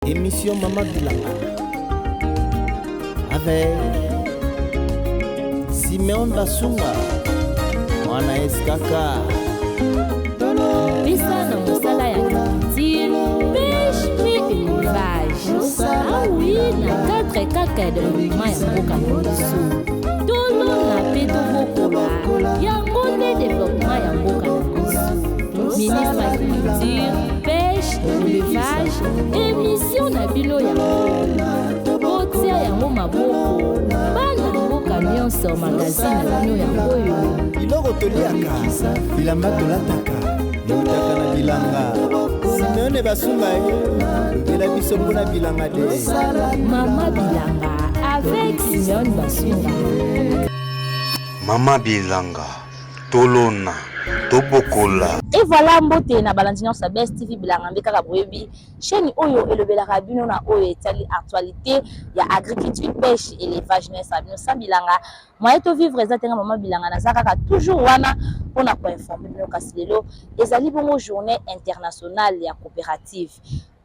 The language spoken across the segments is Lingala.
Émission Maman Bilanga avec Simeon Basunga Mwana Eskaka Pisa na mosala ya culture, pêche puis élevage. Ah oui, na cadre kaka ya développement ya mboka na biso. Tolo na pe tobokola yango nde développement ya mboka na biso. Ministre ya culture, pêche, élevage, émission na bino ya botia yango maboko. Bana mboka nyonso magazine na bino yango oyo. Biloko toliaka bilamba tolataka yotaka na bilanga Simeone Basunga lobela biso mpona bilanga de Mama Bilanga avec Simeone Basunga. Mama Bilanga tolona tobokola. Et voilà mbote na balandino sa Best TV Bilanga mbeka ka boyebi chaîne oyo elobelaka bino na oyo etali actualité ya agriculture pêche élevage na sa bino sa Bilanga moyen to vivre ezatenga Mama Bilanga na zaka toujours wana pona ko informer bino kasi lelo ezali bongo journée internationale ya coopérative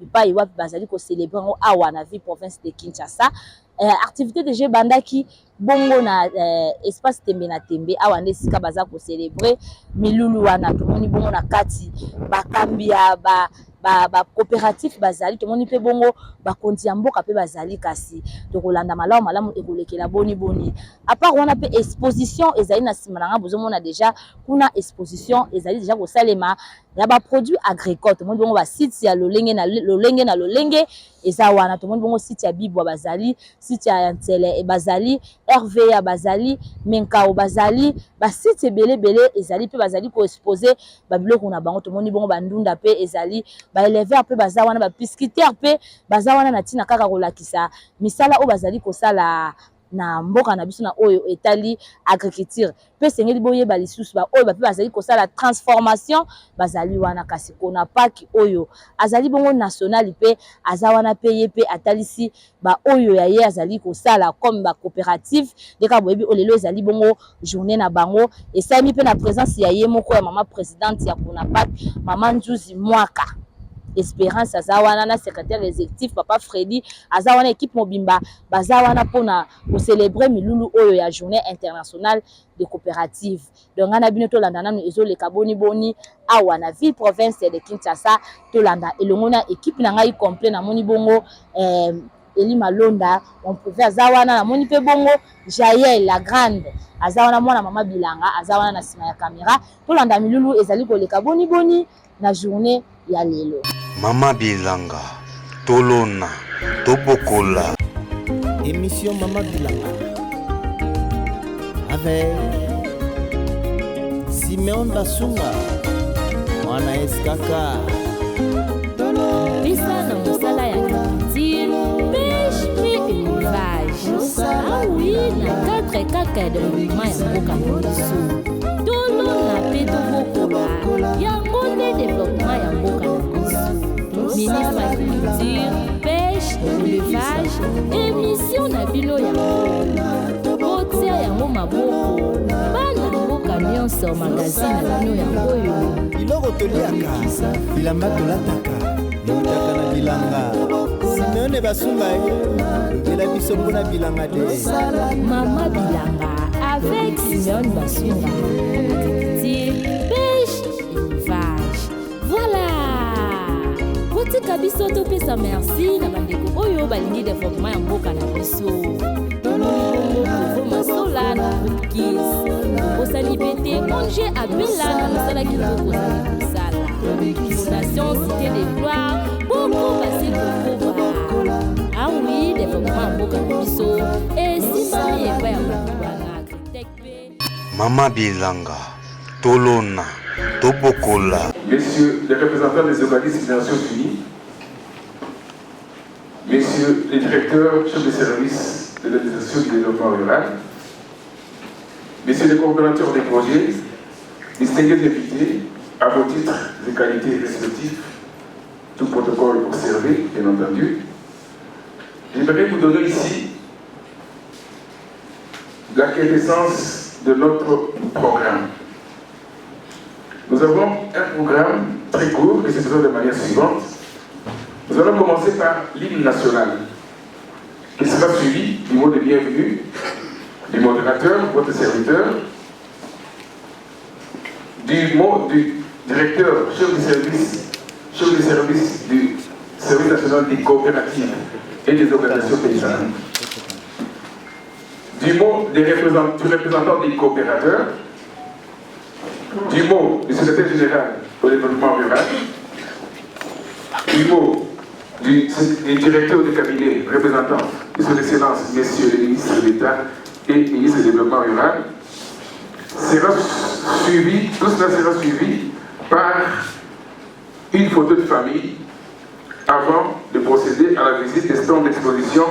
bipai wapi bazali ko célébrer ngo awa na ville province de Kinshasa. Activité de jeu bandaki bongo na espace tembe na tembe awa ndesika baza ko célébrer milulu wana tomoni bongo na kati bakambia ba coopérative bazali tomoni pe bongo bakonzi ya mboka pe bazali kasi tokolanda malamu ekolekela boni à part wana pe exposition ezali na simananga bozomona déjà kuna exposition ezali déjà ko salema ya ba produits agricoles tomoni bongo ba site ya lolenge na lolenge eza wana tomoni bongo site ya Bibwa bazali site ya Ntele bazali RV ya bazali Menkao bazali ba site belé ezali pe bazali ko exposer ba biloko na bango tomoni bongo bandunda pe ezali ba éleveur pe baza wana ba pisciteur pe baza wana na tina kaka kolakisa misala o bazali kosala na mboka na biso na oyo etali agriculture pe sengeli boyeba lisusu ba oyo ba pe bazali kosala transformation bazali wana kasi kona paki oyo azali bongo national pe aza wana pe ye pe atalisi ba oyo ya ye azali kosala comme ba coopérative deka boyebi olelo ezali bongo journée na bango esami pe na présence ya ye moko ya mama présidente ya kona paki mama Njuzi Mwaka Espérance azawana na secrétaire exécutif papa Freddy azawana équipe mobimba bazawana pona ko célébrer milulu oyo ya journée internationale de coopérative donc ana bino to landa nanu ezoleka boni awa na ville province de Kinshasa to landa elongo na équipe na ngai complet na moni bongo Eli Malonda on pouvait azawana na moni pe bongo Jaël la grande azawana mwana Mama Bilanga azawana na sima ya caméra to landa milulu ezali koleka boni na journée ya lelo. Mama Bilanga tolona tobokola. Émission Maman Bilanga avec Simeon Basunga Mwana Eskaka Pisa na mosala ya culture, pêche puis élevage. Ah oui, na cadre kaka ya développement ya mboka na biso. Tolo na pe tobokola yango nde développement ya mboka na biso. Ministre ya culture, pêche, élevage, émission na bino ya botia yango maboko. Bana mboka nyonso magazine na bino yango oyo. biloko toliaka bilamba tolataka yotaka na bilanga Simeone Basunga lobela biso mpona bilanga de Mama Bilanga avec Simeone Basunga. Pêche, élevage. Voilà. Kotika biso topesa merci na bandeko oyo balingi développement ya mboka na biso. Tono masola na Kiss. Osani pete onje abela na mosala kitoko za sala. Fondation Cité des Gloires. Boko basi kokoba. Ah oui, développement ya mboka na biso. Et si mami epa ya mboka na architecte. Mama Bilanga tolona tobokola. Messieurs les représentants des organismes des Nations Unies, messieurs les directeurs, chefs de service de l'administration du développement rural, messieurs les coordonnateurs des projets, distingués invités, à vos titres et qualités respectifs, tout protocole observé, bien entendu, j'aimerais vous donner ici la quintessence de notre programme. Nous avons un programme très court qui se présente de manière suivante. Nous allons commencer par l'hymne national, qui sera suivi du mot de bienvenue du modérateur, votre serviteur, du mot du directeur, chef du service du service national des coopératives et des organisations paysannes, du mot du représentant des coopérateurs, du mot du secrétaire général au développement rural, du mot du directeur du cabinet représentant de son excellence, messieurs les ministres d'État et ministres du développement rural, tout cela sera suivi par une photo de famille avant de procéder à la visite des stands d'exposition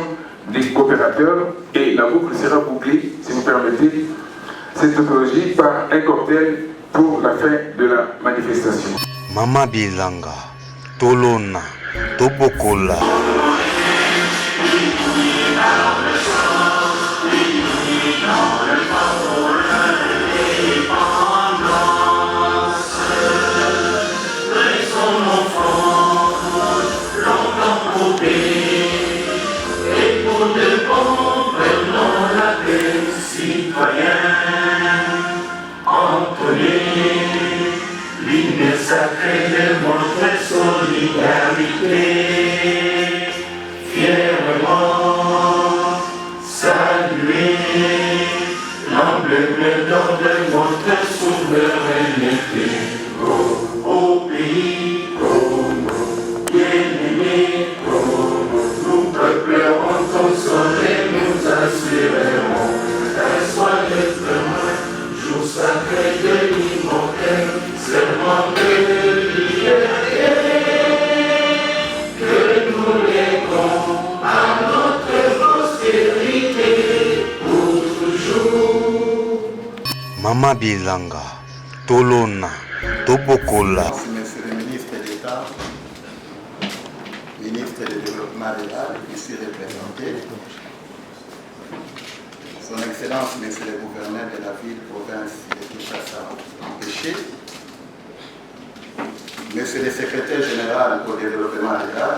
des coopérateurs, et la boucle sera bouclée, si vous permettez, cette technologie par un cocktail pour la fin de la manifestation. Mama Bilanga, Tolona, Tobokola. Sacré démontre solidarité, fièrement saluer l'emblème d'or de notre souveraineté. Au pays Congo, bien-aimé Congo, nous peuplerons ton soleil, nous assurerons un soir de demain, jour sacré de l'immortel, serment de liberté, que nous léguons à notre postérité pour toujours. Mama Bilanga, Tolona, Tobokola. Monsieur le ministre d'État, ministre du Développement rural, ici représenté, Son Excellence, Monsieur le gouverneur de la ville, province de Kinshasa, empêché, Monsieur le secrétaire général au développement rural,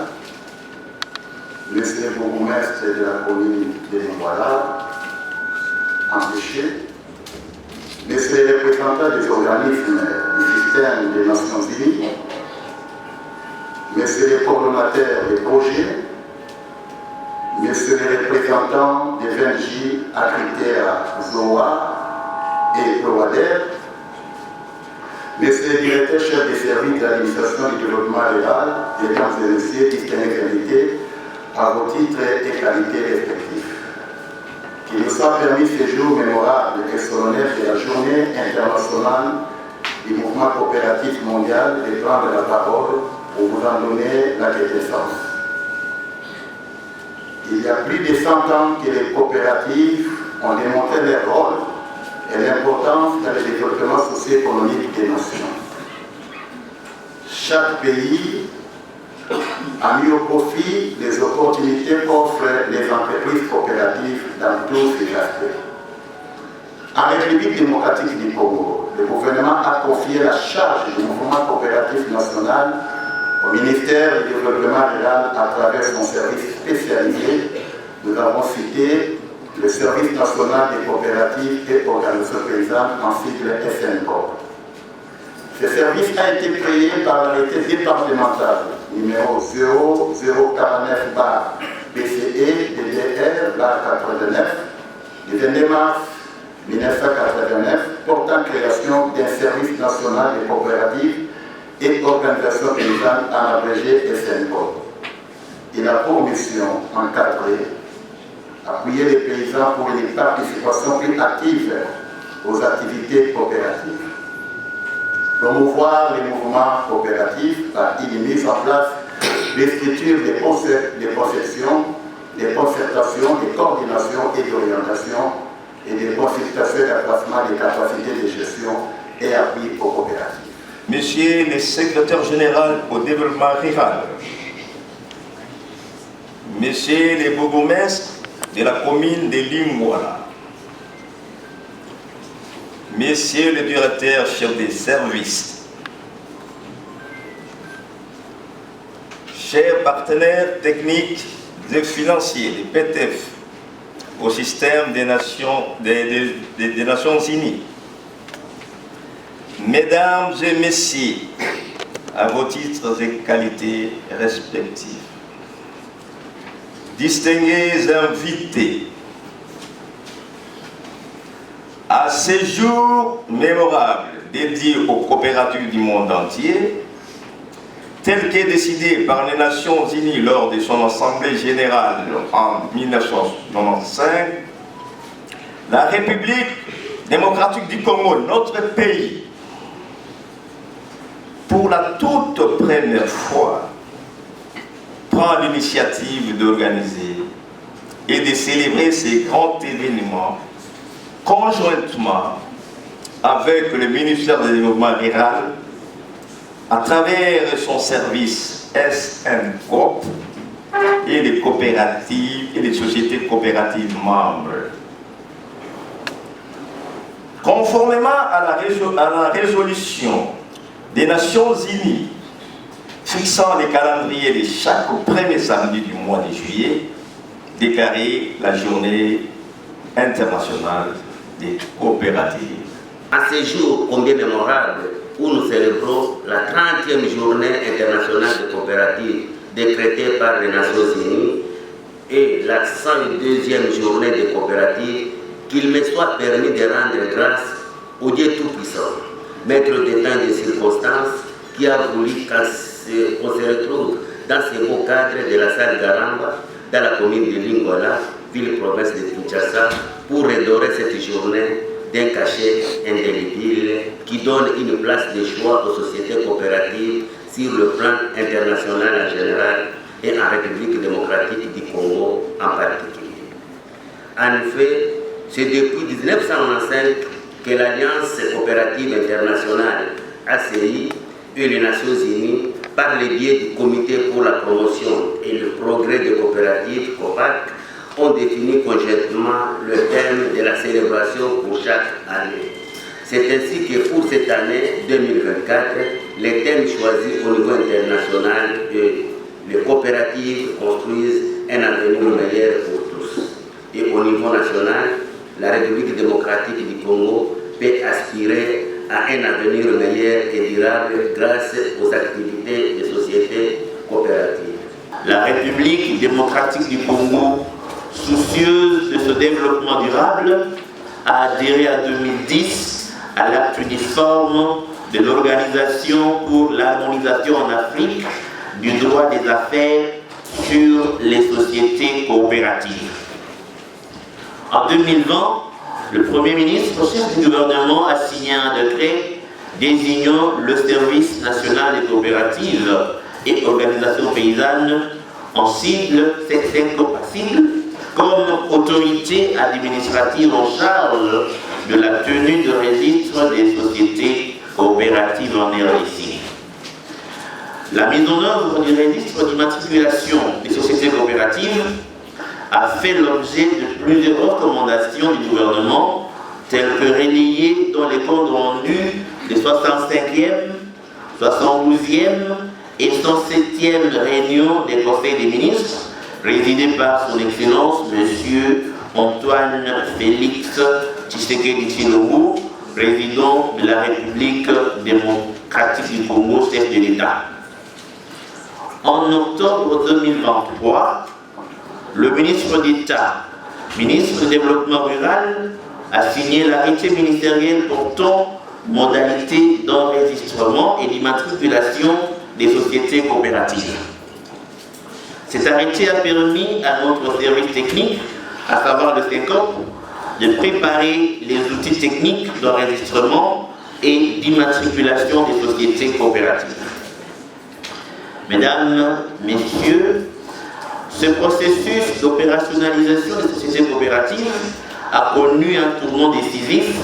Monsieur le bourgmestre de la commune de Lingwala, empêché, Monsieur le représentant des organismes du système des Nations Unies, Monsieur le coordonnateur des projets, Monsieur le représentant des 20J à critères ZOA et PROADER, Monsieur le directeur chef des services de l'administration du développement rural, mesdames et messieurs, distingués invités, à vos titres et qualités respectifs. Qu'il nous soit permis ce jour mémorable et solennel de la journée internationale du mouvement coopératif mondial de prendre la parole pour vous en donner la reconnaissance. Il y a plus de 100 ans que les coopératives ont démontré leur rôle et l'importance dans le développement socio-économique des nations. Chaque pays a mis au profit les opportunités qu'offrent les entreprises coopératives dans tous ces aspects. En République démocratique du Congo, le gouvernement a confié la charge du mouvement coopératif national au ministère du Développement rural à travers son service spécialisé. Nous avons cité le Service national des coopératives et organisations paysannes en sigle SNCO. Ce service a été créé par l'arrêté départemental numéro 0049/PCE DDR/89 du 22 mars 1989 portant création d'un service national des coopératives et organisations paysannes en abrégé SNCO. Il a pour mission encadrer, appuyer les paysans pour une participation plus active aux activités coopératives, promouvoir les mouvements coopératifs par une mise en place des structures de conception, de concertation, de coordination et d'orientation et de consultation et d'accroissement des capacités de gestion et appui aux coopératives. Monsieur le secrétaire général au développement rural, Monsieur le bourgmestre de la commune de Lingwala, Monsieur le directeur chef des services, chers partenaires techniques et financiers, les PTF, au système des Nations Unies, Mesdames et Messieurs, à vos titres et qualités respectifs, distingués invités, à ces jours mémorables dédiés aux coopératives du monde entier, tel qu'est décidé par les Nations Unies lors de son Assemblée générale en 1995, la République démocratique du Congo, notre pays, pour la toute première fois, prend l'initiative d'organiser et de célébrer ces grands événements conjointement avec le ministère du Développement rural à travers son service SNCOP et les coopératives et les sociétés coopératives membres. Conformément à la résolution des Nations Unies fixant les calendriers de chaque premier samedi du mois de juillet, déclaré la journée internationale des coopératives. À ce jour combien mémorable où nous célébrons la 30e journée internationale de coopératives décrétée par les Nations Unies et la 102e journée de coopératives, qu'il me soit permis de rendre grâce au Dieu Tout-Puissant, maître des temps et des circonstances, qui a voulu qu'on se retrouve dans ce beau cadre de la salle Garamba, dans la commune de Lingwala, ville-province de Kinshasa, pour redorer cette journée d'un cachet indélébile qui donne une place de choix aux sociétés coopératives sur le plan international en général et en République démocratique du Congo en particulier. En effet, c'est depuis 1995 que l'Alliance coopérative internationale ACI et les Nations Unies, par le biais du Comité pour la promotion et le progrès des coopératives COPAC, ont défini conjointement le thème de la célébration pour chaque année. C'est ainsi que pour cette année 2024, les thèmes choisis au niveau international est les coopératives construisent un avenir meilleur pour tous. Et au niveau national, la République démocratique du Congo peut aspirer à un avenir meilleur et durable grâce aux activités des sociétés coopératives. La République démocratique du Congo, soucieuse de ce développement durable, a adhéré en 2010 à l'acte uniforme de l'Organisation pour l'harmonisation en Afrique du droit des affaires sur les sociétés coopératives. En 2020, le Premier ministre, chef du gouvernement, a signé un décret désignant le Service national des coopératives et organisations paysannes en sigle comme autorité administrative en charge de la tenue de registre des sociétés coopératives en RDC. La mise en œuvre du registre d'immatriculation des sociétés coopératives a fait l'objet de plusieurs recommandations du gouvernement, telles que relayées dans les comptes rendus des 65e, 72e et 107e réunions des conseils des ministres, présidé par son Excellence M. Antoine Félix Tshisekedi Tshilombo, président de la République démocratique du Congo, chef de l'État. En octobre 2023, le ministre d'État, ministre du Développement rural, a signé l'arrêté ministériel portant modalités d'enregistrement et d'immatriculation des sociétés coopératives. Cet arrêté a permis à notre service technique, à savoir le SECOP, de préparer les outils techniques d'enregistrement et d'immatriculation des sociétés coopératives. Mesdames, Messieurs, ce processus d'opérationnalisation des sociétés coopératives a connu un tournant décisif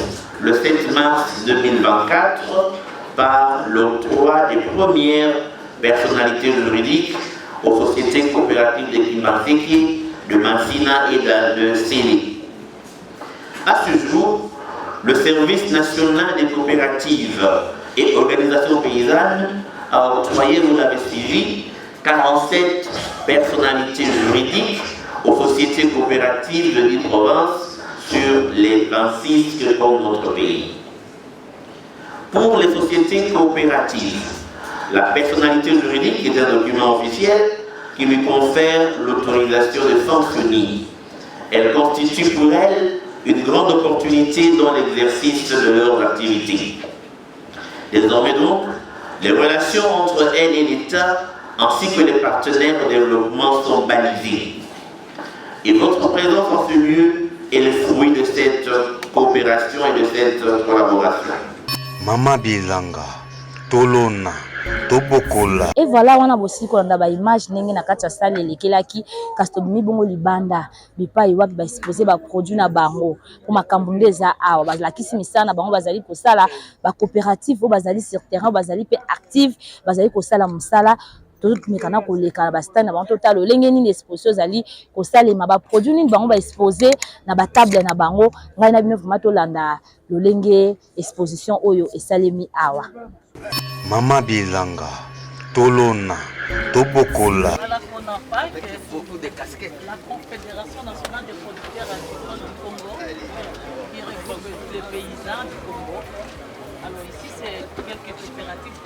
le 7 mars 2024 par l'octroi des premières personnalités juridiques aux sociétés coopératives de Kimaseki, de Massina et de Sélé. À ce jour, le Service national des coopératives et organisations paysannes a octroyé, vous l'avez suivi, 47 personnalités juridiques aux sociétés coopératives de l'île-Provence sur les 26 que compte notre pays. Pour les sociétés coopératives, la personnalité juridique est un document officiel qui lui confère l'autorisation de fonctionner. Elle constitue pour elles une grande opportunité dans l'exercice de leurs activités. Désormais donc, les relations entre elles et l'État ainsi que les partenaires au développement sont balisées. Et votre présence en ce lieu est le fruit de cette coopération et de cette collaboration. Mama Bilanga, Tolona, Tobokola. Et voilà, on a aussi qu'on a une image n'engé na kati ya salle elekelaki kasi tobimi bongo libanda bipa iwaki ba exposer ba produit na bango pour makambo ndeza awa bazalakisi misala na bango bazali kosala ba coopérative o bazali sur terrain bazali pe active bazali kosala musala tout mekana koleka ba stand na bango total lolenge nini exposition zali kosalema ba produit nini bango ba exposer na ba table na bango ngai na bino vraiment tolanda lolenge exposition oyo esalemi awa. Mama Bilanga, Tolona, Tobokola. À la CONAFAC, beaucoup de casquettes. La Confédération nationale des producteurs agricoles du Congo, qui regroupe les paysans du Congo. Alors ici, c'est quelques coopératives,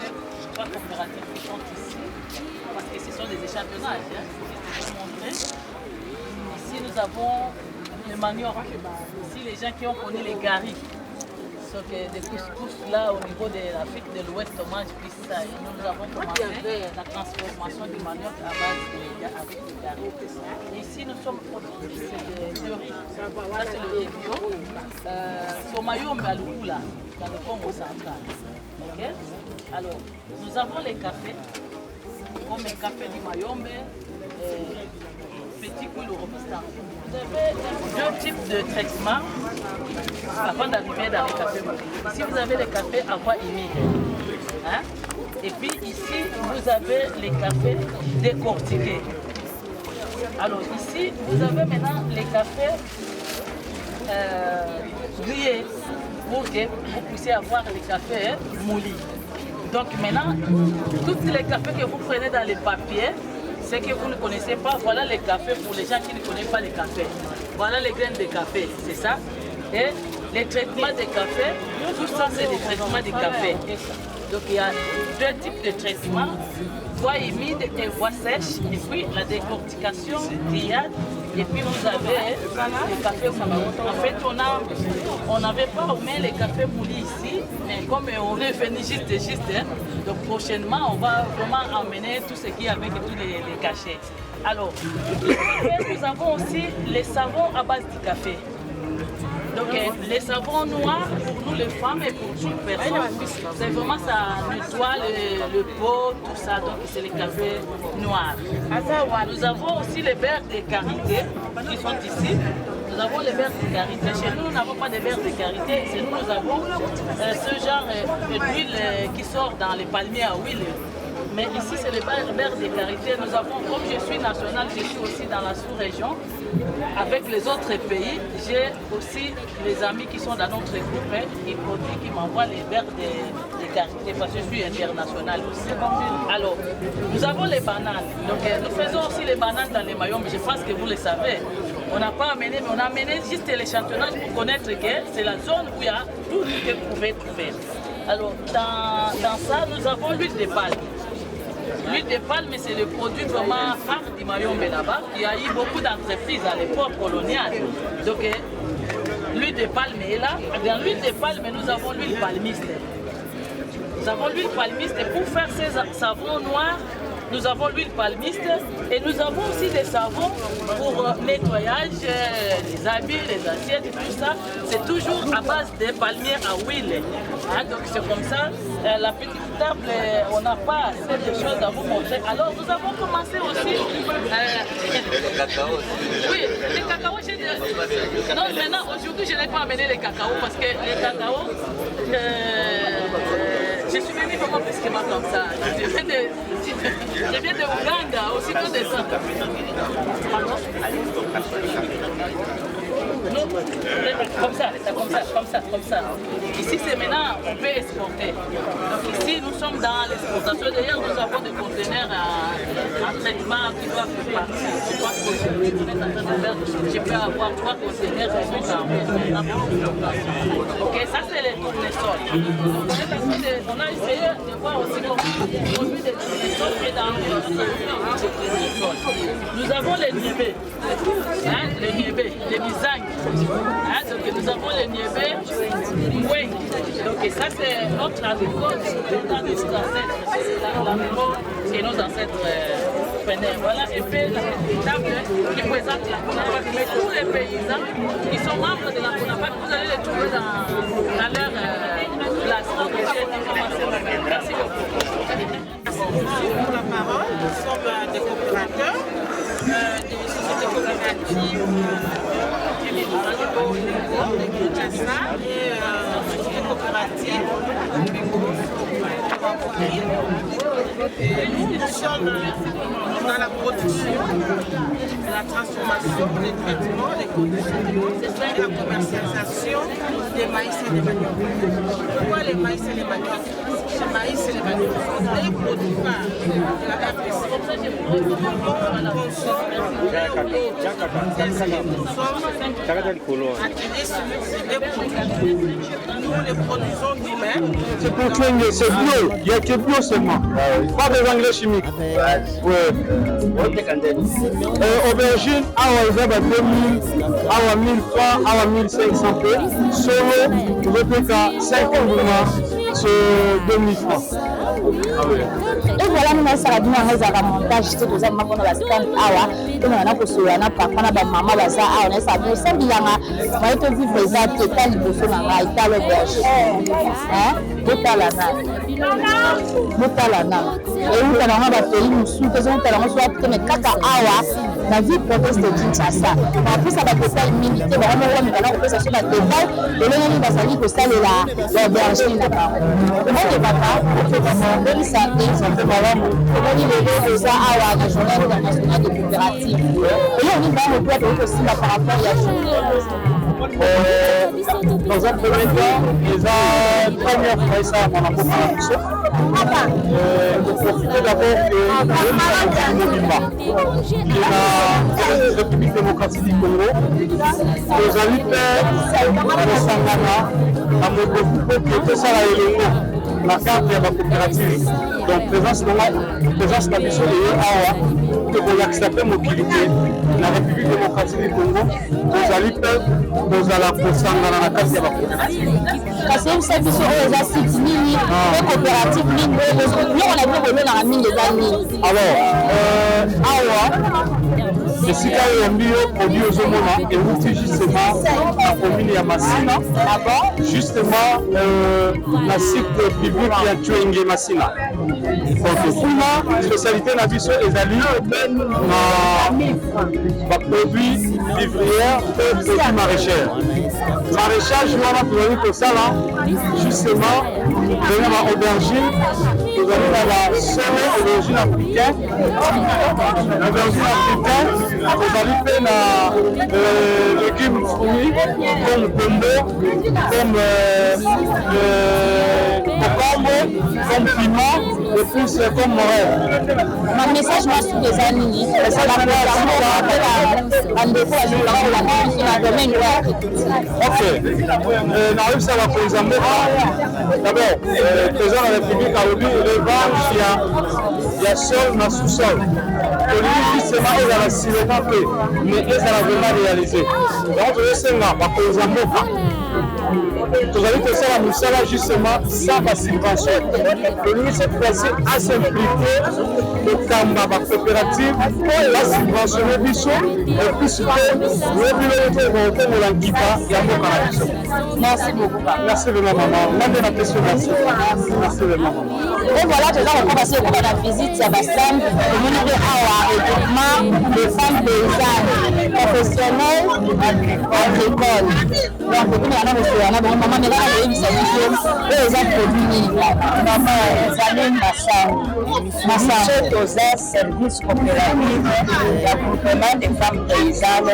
3 coopératives qui sont ici, parce que ce sont des échantillonnages. Je vais vous montrer. Ici, nous avons le manioc. Ici, les gens qui ont connu les garis. Donc des couscous là au niveau de l'Afrique de l'Ouest, on mange plus ça. Et nous avons commencé la transformation du manioc à base avec le gari. Et ici nous sommes producteurs de riz. Ça c'est le riz bio. Sur Mayombe à Lukula, dans le Congo central. Okay? Alors nous avons les cafés, comme le café du Mayombe, petit ou le robusta. Vous avez 2 types de traitements avant d'arriver dans les cafés. Ici, vous avez les cafés à voie humide. Hein? Et puis ici, vous avez les cafés décortiqués. Alors ici, vous avez maintenant les cafés grillés pour que vous puissiez avoir les cafés moulis. Donc maintenant, tous les cafés que vous prenez dans les papiers, c'est que vous ne connaissez pas, voilà les cafés pour les gens qui ne connaissent pas les cafés. Voilà les graines de café, c'est ça. Et les traitements de café, tout ça c'est des traitements de café. Donc il y a 2 types de traitements, voie humide et voie sèche, et puis la décortication, grillade, et puis vous avez les cafés moulis. En fait, on n'avait pas mis les cafés moulis ici, mais comme on est venu juste, donc prochainement on va vraiment emmener tout ce qui est avec tous les cachets. Alors, nous avons aussi les savons à base du café. Donc les savons noirs pour nous les femmes et pour toute personne, c'est vraiment ça nettoie le pot, tout ça, donc c'est les cafés noirs. Nous avons aussi les verres de karité qui sont ici. Nous avons les verres de karité. Chez nous, nous n'avons pas de verres de karité. Chez nous, nous avons ce genre d'huile qui sort dans les palmiers à huile. Mais ici, c'est les verres de karité. Nous avons, comme je suis national, je suis aussi dans la sous-région. Avec les autres pays, j'ai aussi les amis qui sont dans notre groupe, qui m'envoient les verres de karité parce que je suis international aussi. Alors, nous avons les bananes. Donc, nous faisons aussi les bananes dans les Mayombe. Je pense que vous le savez. On n'a pas amené, mais on a amené juste l'échantillonnage pour connaître que c'est la zone où il y a tout ce que vous pouvez trouver. Alors, dans ça, nous avons l'huile de palme. L'huile de palme, c'est le produit vraiment phare du Mayombe là-bas. Il y a eu beaucoup d'entreprises à l'époque coloniale. Donc, l'huile de palme est là. Dans l'huile de palme, nous avons l'huile palmiste. Nous avons l'huile palmiste et pour faire ces savons noirs, nous avons l'huile palmiste et nous avons aussi des savons pour nettoyage, les habits, les assiettes, tout ça. C'est toujours à base des palmiers à huile. Hein, donc c'est comme ça. La petite table, on n'a pas assez de choses à vous montrer. Alors nous avons commencé aussi... le cacao. Oui, les cacao. Non, maintenant, aujourd'hui, je n'ai pas amené les cacao parce que les cacao... je suis venue vraiment brusquement comme ça. Je viens de Ouganda, aussitôt de ça. Pardon? Comme ça. Ici, c'est maintenant, on peut exporter. Donc ici, nous sommes dans l'exportation. D'ailleurs, nous avons des conteneurs en traitement qui doivent partir. Je pense qu'aujourd'hui, on est en train de faire, je peux avoir 3 conteneurs qui sont en ok, ça c'est les tournesols. On a essayé de voir aussi comment produit des tournesols et dans le tournesols. Nous avons les niébés, les bisagnes. Donc nous avons les niébés, oui. Donc ça c'est notre agricole, c'est dans nos ancêtres. C'est l'agricole et nos ancêtres prenaient. Voilà un peu la table qui présente la CONAPAC. Mais tous les paysans qui sont membres de la CONAPAC, vous allez les trouver dans leur place. Merci beaucoup. Pour la parole, nous sommes des coopérateurs, des sociétés coopératives au niveau de Kinshasa et sociétés coopératives et nous sommes dans la production, la transformation, les traitements, les conditions et la commercialisation des maïs et des maniocs. Pourquoi les maïs et les maniocs? Les maïs et les maniocs sont des produits phares de la RDC. On consomme des produits. Nous les produisons nous-mêmes. C'est pour que c'est bio, il n'y a que bio seulement. Pas des engrais chimiques. Aubergine, ils ont 2000, 1000 francs, 1500 peu. Solo, vous êtes à 50 mois, c'est 2000 francs. Et voilà, nous avons un montage, c'est que nous avons un stand awa, nous avons un sourire, papa, maman, baza, on a ça, nous sommes bien, on a vu les actes, et pas les bouffons, on a été à l'auberge. Botalana. Et nous avons un pays, nous sommes mais kaka awa, la vie proteste de Kinshasa. En plus, ça va être une minute, on peut s'acheter la détail, et là, on va salir que ça, l'auberge là-bas. Comment les papas, on ça, comment il est déjà à la journée internationale de coopérative. Et là, on y va, on peut aussi par rapport à la journée. Dans un premier temps, les premières fois, ça, on a beaucoup de choses. Pour profiter d'abord de l'Olimba, qui est la République démocratique du Congo. Nous allons faire le Sangana, à me préoccuper que tout ça est la carte de la coopérative. Donc, présence de la mission de que vous acceptez mobilité la République démocratique du Congo, vous allez faire, vous allez pour la carte de la coopérative. Parce que c'est mission aux assises mini, les coopératives mini, nous on a vu dans la mine des années. Alors, le Sika Yambio produit aux hommes et vous justement la commune de Massina, justement la site public qui a tué Massina. Donc, la spécialité de la mission est alliée à produits vivrières et produits maraîchers. Maraîchage, nous avons tout ça là, justement, nous avons aubergine, nous avons la seule origine africaine, l'aubergine africaine. Vous allez faire des légumes fruits comme pombo, comme cocombo, comme piment et plus comme morel. Mon message, moi, sur les amis, c'est la n'arrive ça va pour les amours. D'abord, le président de la République a oublié il y a sol dans sous-sol. Justement, ils ont la cinématé, mais ils ont vraiment réalisé. Donc, je sais là, par exemple, vous avez que ça, nous sommes justement sans la subvention. Le ministre cette fois-ci a s'impliqué le Kamba, la coopérative, la subventionner Bissot, et puis le bureau de l'Anguipa et à mon canal. Merci beaucoup. Merci vraiment, maman. Même de la question, merci. Merci vraiment, maman. Et voilà, déjà, on va passer à la visite à Bassam, au milieu de Awa, et groupement des femmes paysannes. professionnel agricole. Donc, on a un maman, mais là, on a eu des produits. Maman, service coopératif, l'agroupement des femmes paysannes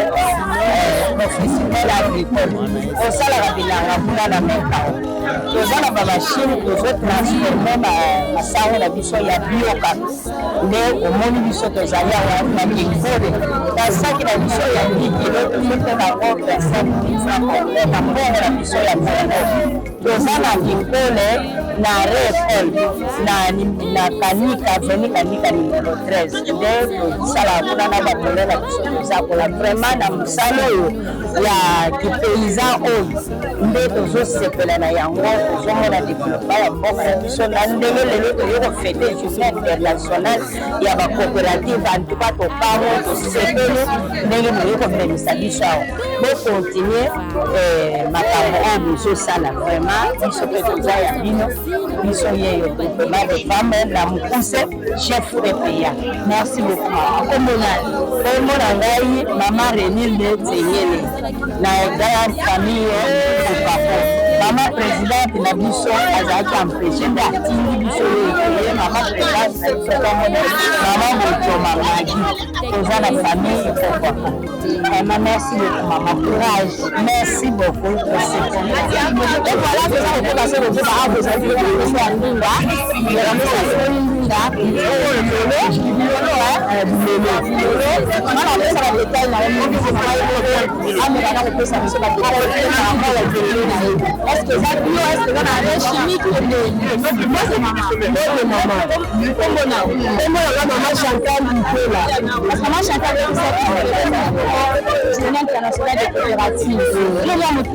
professionnelles agricoles. Au sein de la même temps. Nous avons la machine pour transformer la salle de biso ya bioka. Mais au monde biso aux alliés na kikole. Dans ça qui la biso ya biki, nous fait d'abord personne qui s'appelle la mort la biso ya bioka. Nous avons kikole na récolte na kanika veni kanika numéro 13. Donc ça la kuna na bakole la biso za kola vraiment na musalo ya kipaysan o ndeto zo sepela na yango ozomona développement ya mboka na biso na ndenge lelo toyoko fete journée internationale ya bacoopérative antuka topamo tosepeli ndenge moyoko memisa biso awa bokontinue makambo oyo bozosala vraiment biso mpe toza ya bino biso yeyo groupement de femmes na mokuse chef epeya. Merci beaucoup. Kombo na ngai mama Renilde Teyele na grande famille Kopako. Mama présidente na biso azalaki empêché d'atingi biso oyo mama présidente na biso komona mama Botoma Magi toza na famille Kopako. Vraiment merci beaucoup maman, courage. Merci beaucoup pour cette émission. Et voilà, nous allons passer le débat à vos amis de la Ndinga. Est-ce que ça bio, est-ce que ça a chimique ou journée internationale de coopérative. Il y a un peu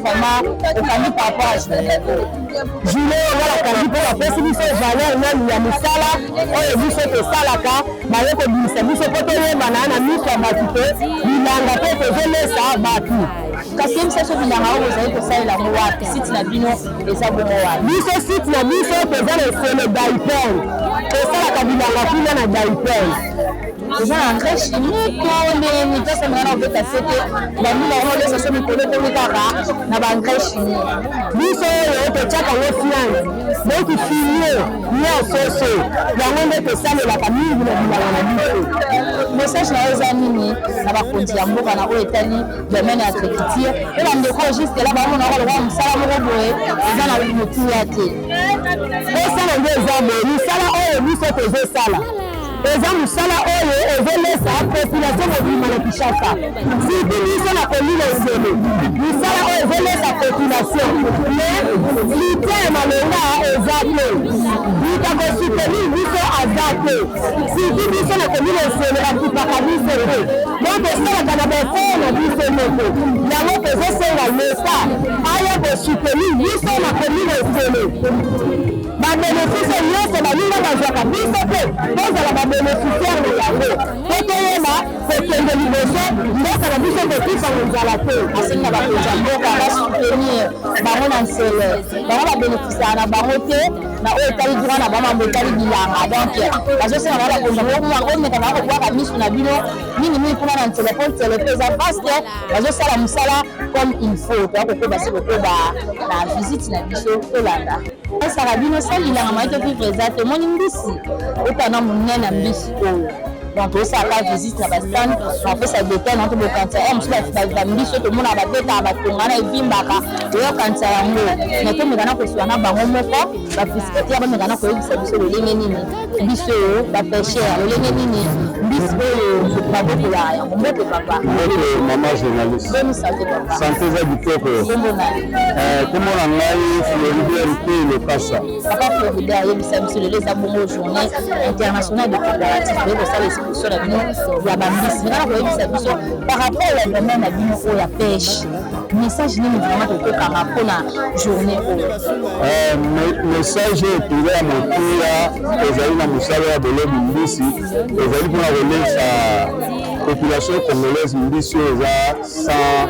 vraiment au famille papa. Journée la qualité pour la possibilité de valeur même il y a misala oyo biso to salaka bayoko bisa biso poto ye banana misa matite bilanga pe tozelesa batu kasi msaso bilanga oyo zali kosalela mo wapi site na bino eza bomo wapi biso site na biso toza na sele daipel tosalaka bilanga kuna na daipel eza na engrais chimique ndenge nitosa mwana obeta sete na mila oyo soso mikolo to kaka na ba engrais chimique biso oyo totiaka ngo fiance donc filio ya soso yango nde tosalelaka mingi na bilanga na biso message na eza nini na bakonzi ya mboka na oyo etali domaine ya agriculture e bandeko juste la bamona kolokwa mosala moko boye eza na motuya te osala nde eza boye misala oyo biso tozosala eza mosala oyo ezolesa population mobima na Kinshasa sidi biso na komine Nzele misala oyo ezolesa population mais lite malonga eza te litakosoutenir biso aza te sidi biso na komine Nzele bakipaka biso te donc tosalaka na befort na biso moko yango tozosenga leta aya kosoutenir biso na komine Nzele babénéfice nyonso baninga bazwaka biso te tozala babénéficiaire na yango po toyeba kokende liboso mboka na biso kotifanga nzala te asenga bakonza mboka basoutenir bango na nsele bango babénéficiare na bango te na oyo etali droit na bamambo etali bilanga donc bazosenga bango bakonza mboka omeka bango kobwaka miso na bino mingimingi mpona na nsele po nsele mpe eza vaste bazosala mosala comme il faut toyakokoba se kokoba na visite na biso tolanda osala bino salilanga maite vivre eza te omoni mbisi otana monene ya mbisi oyo donc tosalaka visite na bastand napesa détail na tobokanisa mosusu bambisi oyo tomona babetaka batongana evimbaka toyokanisa yango na tomekana kosuwa na bango moko bafisikati ya bamekana koyebisa biso lolenge nini mbisi oyo bapeshere lolenge nini mbisi oyo babokolaka yango mbote papa mama journaliste bomisate papa santé eza kitoko komona ngai Floribert te lokasa papa Floribert ayebisa biso lelo eza bongo journée internationale de coopérative toyekosala exposition na bino ya bambisi ngana koyebisa biso par rapport ya domaine na bino oyo ya pêche message nini vraiment tokokanga mpona journée oyo message etonga ya motuya ezali na mosala ya bolobi mbisi ezali mpona kolesa population congolaise mbisi oyo eza sans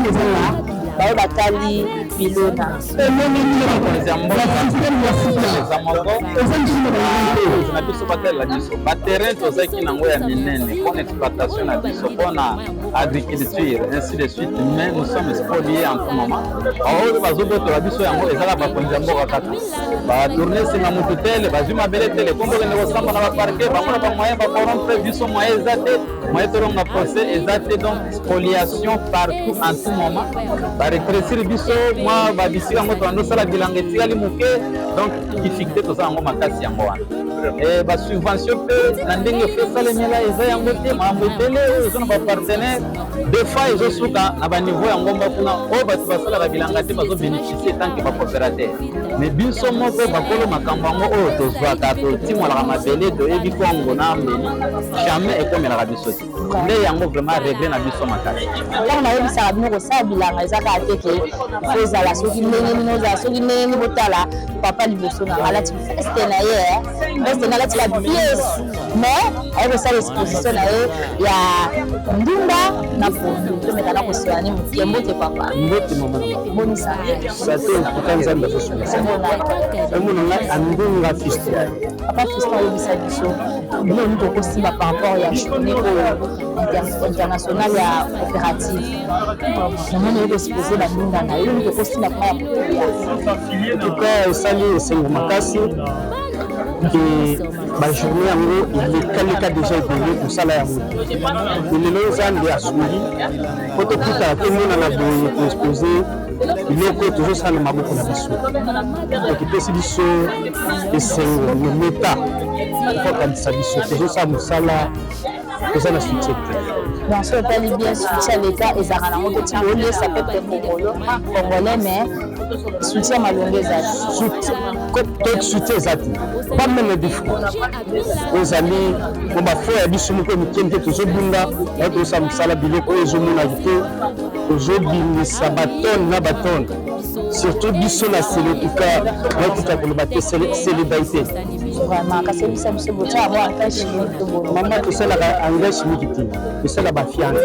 bayo batali bilona na biso batalela biso baterrain tozalaki nango ya minene mpona exploitation na biso mpona agriculture ainsi de suite, mais nous sommes spoliés en ce moment. Oyo bazobotola biso yango ezala bakonzi ya mboka kaka batourne esenga motu tele bazwi mabele tele kombokende kosamba na baparke bango na bamoyen bakorrompre biso moyen eza te moyen tolonga procès eza te, donc spoliation partout en tout moment baretresir biso mwa babisika yango tondosala bilanga etikali moke, donc difficulté tozala yango makasi yango wana basubvention mpe na ndenge efe esalemela eza yango te makambo ebele oyo eza na bapartenaire des fois ezosuka na baniveau ya ngomba kuna oyo bato basalaka bilanga te bazobénéficie tanke bacoopérateur, mais biso moko bakolo makambo yango oyo tozwaka totimolaka mabele toyebi kongo na mbeli jamais ekomelaka biso te nde yango vraiment regret na biso makasi. ntango nayebisaka bino kosala bilanga eza kaka te ke ozala soki ndenge nini ozala soki ndenge nini botala papa liboso nanga alati veste na ye veste na alati la pièce mais aye kosala exposition na ye ya ndunda na pondu tomeka na kosala ni mokie mbote papa mbote mama bonisa sate okuta nzambe azosomesa omona ngai andunga fisto papa fisto ayebisa biso bino nini tokosimba par rapport ya journée oyo internationale ya coopérative namoni oyo koexpose bandunda na yo nini tokosimba mpa ya kotoya tuka esali esengo makasi ke bajourne yango elekaleka deja ebele kosala yango elelo eza nde asungi po tokutaka tomonana boye koexpose biloko tozosala na maboko na biso tokipesi biso esengo lometa kokanisa biso tozosala mosala toza na soutien te. Bien sûr, pas bien soutien l'État et Zara nango to tient lié ça peut être congolais mais soutien malongeza soutien zati pas même des francs aux amis on va faire biso moko mikende tozobunga to sa msala biloko ezomona te tozobimisa baton na baton surtout biso na selekuka nakita koloba te solidarité vraiment kasi bisa biso bota abo akashi to mama tosalaka engrais chimique te tosala bafiance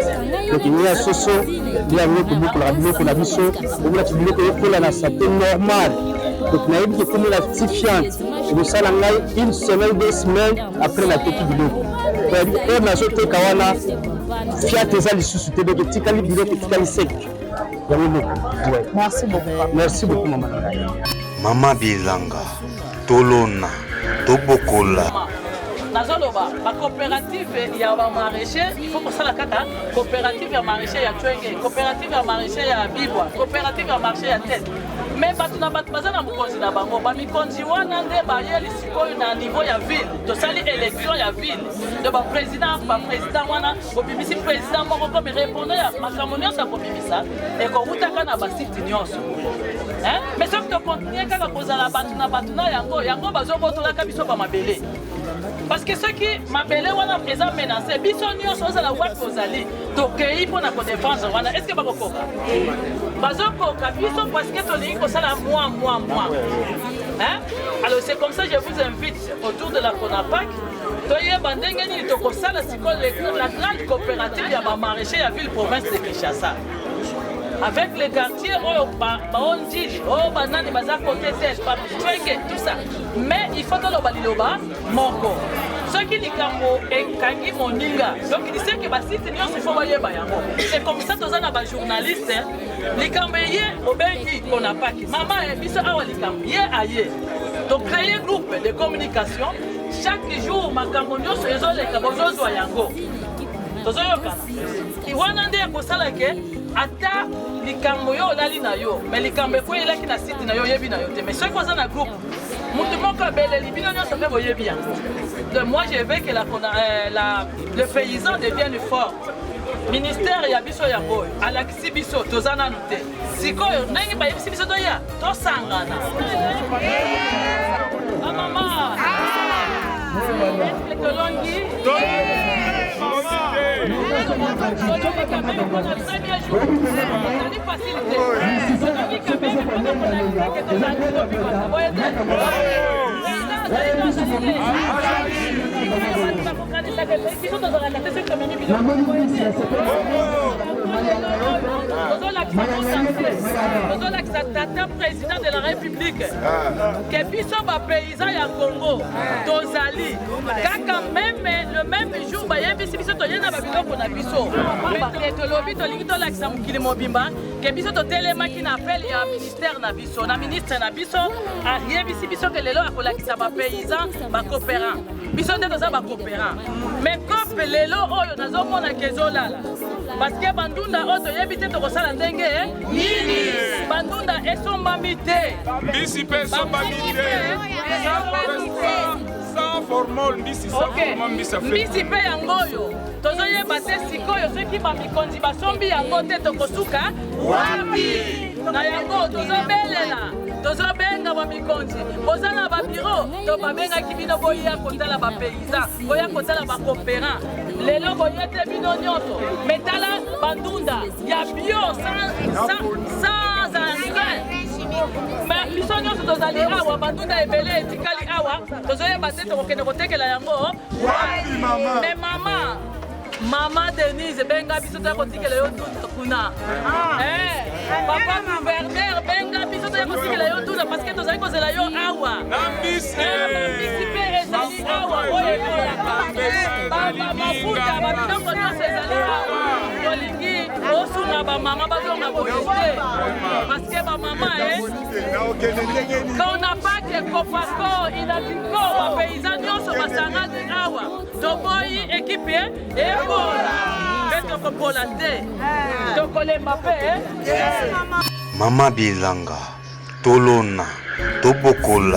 donc il y a soso bien mieux que beaucoup la biloko na biso omona biloko ekola na santé normale donc nayebi ke komi la fiance tosala ngai une semaine 2 semaines après la teki biloko oyo nazoteka wana fiate eza lisusu te donc etikali biloko etikali sec yango moko. Merci beaucoup. Merci beaucoup mama. Mama Bilanga tolona tobokola nazoloba bacoopérative ya bamaraîcher il faut kosala kaka coopérative ya maraîcher ya Twenge, coopérative ya maraîcher ya Bibwa, coopérative ya marché ya Tete, mais bato na bato baza na mokonzi na bango bamikonzi wana nde bayeli sikoyo na niveau ya ville tosali élection ya ville de baprésident wana bobimisi président moko comme répondant ya makambo nyonso akobimisa ekowutaka na basite nyonso mais soki tokontinue kaka kozala bato na yango bazobotolaka biso bamabele parce que ceux qui m'appelaient wana eza menacé biso nyonso ozala wapi ozali tokei mpona kodéfendre wana est ce que bakokoka bazokoka biso parce que tolingi kosala moi alors c'est comme ça je vous invite autour de la CONAPAC toyeba ndenge nini tokosala sikoyo la grande coopérative ya bamaraîcher ya ville province de Kinshasa avec les quartiers baondili oyo banani baza côté tete Twenge tout ça, mais il faut toloba liloba moko soki likambo ekangi moninga donc il sait que basite nyonso ifo bayeba yango c'est comme ça toza na bajournaliste likambo ye obengi konapaki mama biso awa likambo ye aye donc créer groupe de communication chaque jour makambo nyonso ezoleka bozozwa yango tozoyokana iwana nde ekosala ke ata likambo yo olali na yo mais likambo ekoyelaki na site na yo oyebi na yo te mais soki oza na groupe mutu moko abeleli bino nyonso mpe boyebi yango. Donc moi je veux que le paysan devienne fort. Ministère ya biso yango alakisi biso toza nanu te sikoyo ndenge bayebisi biso toya tosangana mama tolongi tozolakisa tata président de la république ke biso bapaysan ya Congo tozali kaka le même jour bayebisi biso toye na babiloko na biso tolobi tolingi tolakisa mokili mobimba ke biso totelemaki na apele ya ministère na biso na ministre na biso ayebisi biso ke lelo akolakisa bapaysan bakopérant biso nde toza bakopérant mais kope lelo oyo nazomona kezolala parce que bandunda oyo toyebi te tokosala ndenge nini bandunda esombami te mbisi mpe esombami te sans formol mbisi mbisi mpe yango oyo tozoyeba te sikoyo soki bamikonzi basombi yango te tokosuka wapi na yango tozobelela tozobenga bamikonzi boza na babiro to babengaki bino boya kotala bapaysan boya kotala bakopérant lelo boye te bino nyonso metala bandunda ya bio sans engrais mais biso nyonso tozali awa bandunda ebele etikali awa tozoyeba te tokokende kotekela yango mais mama Denise benga biso toya kotikela yo tuna kuna papa gouverneur benga biso toya kotikela yo tuna parce que tozali kozela yo awa bambisi mpe ezali awa oyo ekolaka mafuta babiloko nyonso ezali awa tolingi osunga bamama bazonga boye te parce que bamama qu'on n'a pas que Copaco, Inapiko, bapaysan nyonso basangani awa toboyi ekipe ebola mpe tokopola te tokolemba mpe mama bilanga tolona tobokola